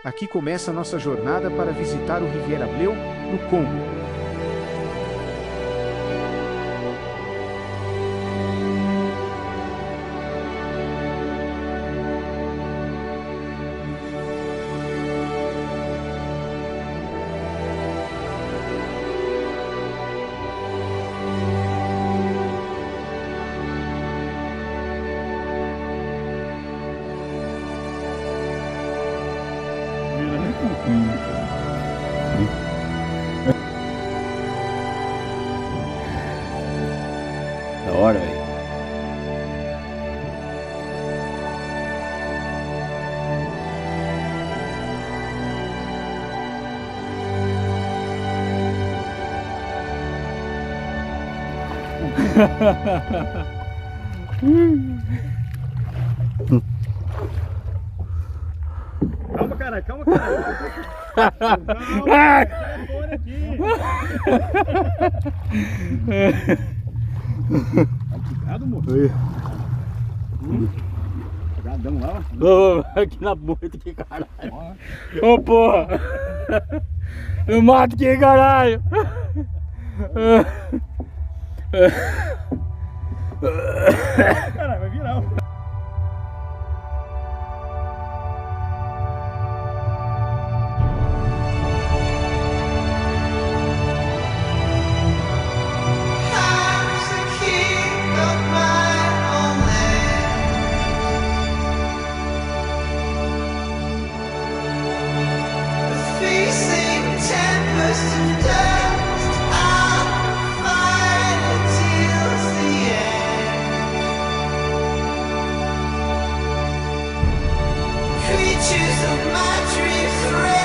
Aqui começa a nossa jornada para visitar o Rivière Bleu, no Congo. Da hora, velho. Calma, cara, calma, cara. Calma, sai fora aqui. Cuidado, moço. Cuidadão lá. Ô, aqui na moita aqui, caralho. Ô, porra. Eu mato aqui, caralho. Caralho, vai virar. Creatures of my dreams.